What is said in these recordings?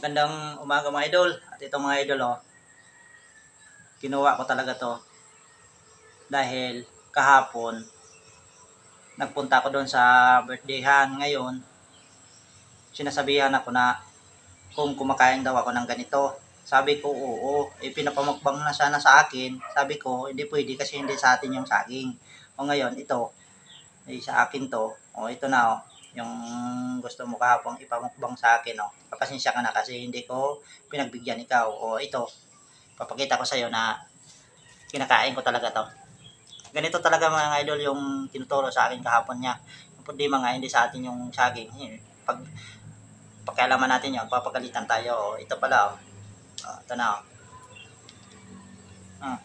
Magandang umaga mga idol. At ito mga idol, kinuha ko talaga to dahil kahapon nagpunta ako doon sa birthdayhan. Ngayon, sinasabihan ako na kung kumakain daw ako ng ganito. Sabi ko, oo. Pinapamukbang na sana sa akin. Sabi ko, hindi pwede kasi hindi sa atin yung saging. O ngayon, ito, sa akin to. O ito na, yung gusto mo kahapon ipamukbang sa akin. Papasensya ka na kasi hindi ko pinagbigyan ikaw. O ito, papakita ko sa'yo na kinakain ko talaga to. Ganito talaga mga idol yung tinuturo sa akin kahapon niya. Hindi mga hindi sa atin yung saging. Pag pakialaman natin yun, papagalitan tayo. Ito pala, ito na. Hmm.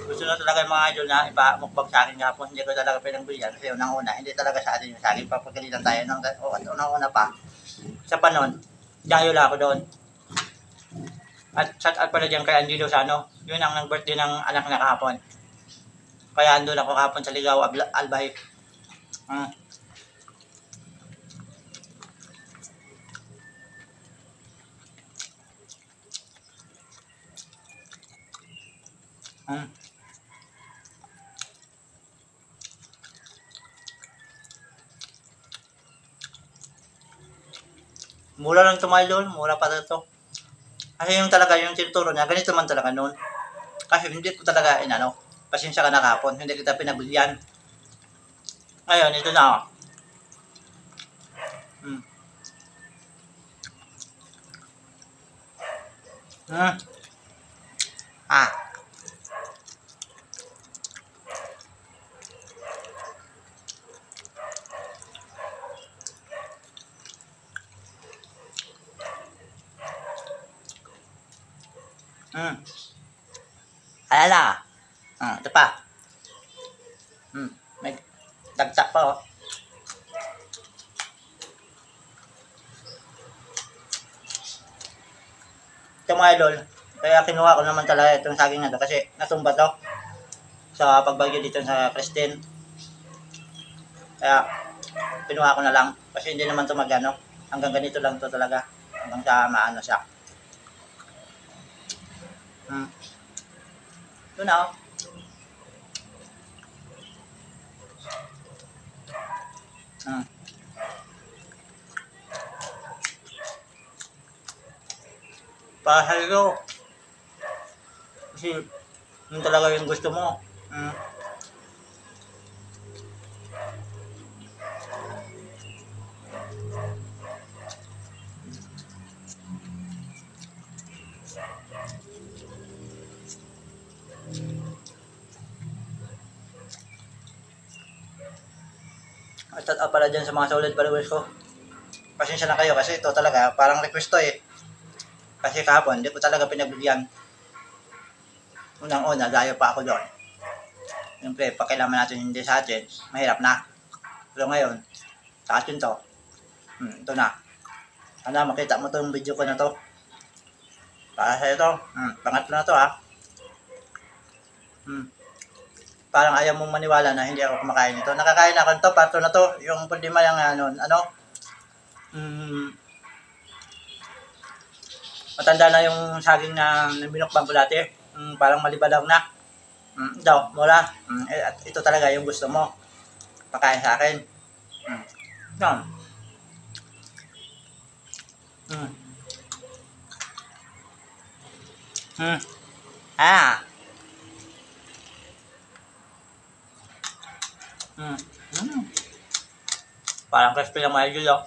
Gusto na talaga yung mga idol na ipamukbang sa akin kahapon. Hindi ko talaga pinagbigyan kasi unang-una, hindi talaga sa atin yung saging. Papagalitan tayo ng unang-una pa. Sa panon, dayo lang ako doon. At shout out pala dyan kay Andy Lozano. Yun ang nag-birthday ng anak na kahapon. Kaya andun ako kahapon sa Ligaw, Albay. Hmm. Hmm. Mura lang ito mga idol. Mura pa ito. Kasi yung talaga, yung tinuturo niya, ganito man talaga noon. Kasi hindi ko talaga, pasensya ka na kahapon. Hindi kita pinabigyan. Ngayon, ito na. Hmm. Hmm. Ah. Hmm. Alala. Ito pa. May dagsak pa Ito mga idol. Kaya kinuha ko naman talaga itong saging na to kasi natumba to sa pagbagyo dito sa Cristin. Kaya pinuha ko na lang kasi hindi naman to magano. Hanggang ganito lang to talaga. Hanggang sa maano siya. Ito na Para sa'yo. Kasi yun talaga yung gusto mo. At pala dyan sa mga solid followers ko. Pasensya na kayo kasi ito talaga parang request to eh. Kasi kahapon hindi ko talaga pinagbigyan. Unang-una, layo pa ako doon. Siyempre, pakialaman natin hindi sa atin, mahirap na. Pero ngayon, sa atin to. Ito na. Sana makita mo itong video ko na to. Para sa ito, pangatlo na to ha. Parang ayaw mong maniwala na hindi ako kumakain ito. Nakakain ako ito, parto na to. Yung problema yung matanda na yung saging na binukbang ko dati. Parang malibadaw na. Ito, mura. At ito talaga yung gusto mo. Pakain sa akin. Ito. Ah. Parang crispy lang mga idol.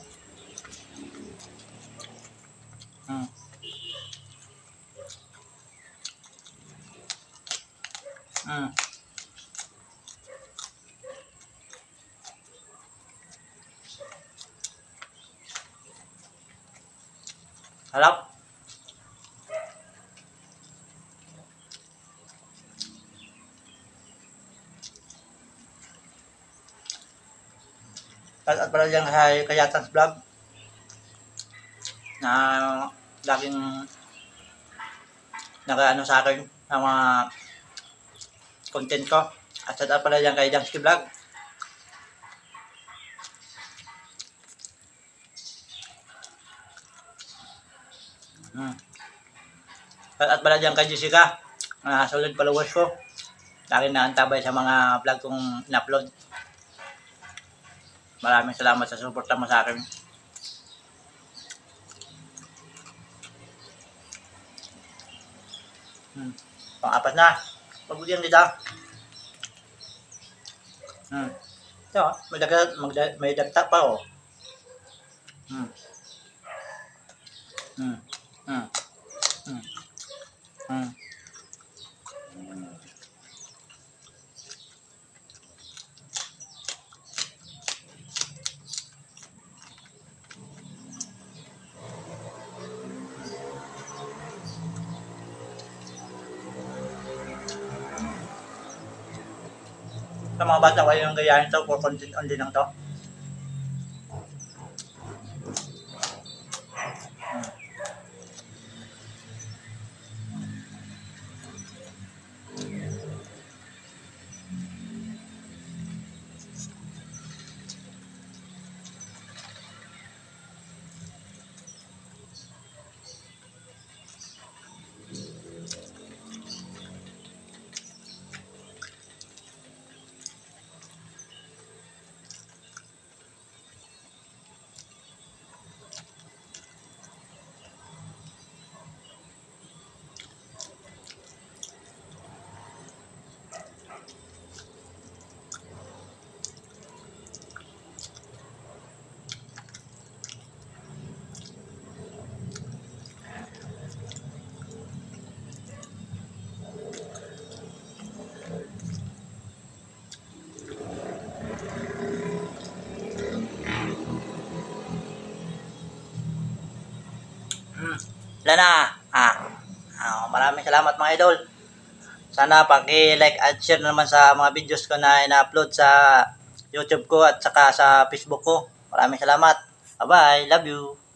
Harap. At pala dyan sa Kayatans Vlog. na laging nag-ano sa akin ng mga content ko. At shout out pala dyan kay Jansky Vlog. Shout out pala dyan kay Jessica. Solid followers ko. Lagi na antabay sa mga vlog kong in-upload. Maraming salamat sa support mo sa akin. Pang-apat na. Pagbigyan kita. Ito, may dagta pa oh. Hmm. Hmm. Hmm. Hmm. Hmm. Sa mga bata ko yung gayahin to for content only lang to. Wala na. Maraming salamat mga idol. Sana paki-like at share naman sa mga videos ko na ina-upload sa YouTube ko at saka sa Facebook ko. Maraming salamat. Bye-bye. Love you.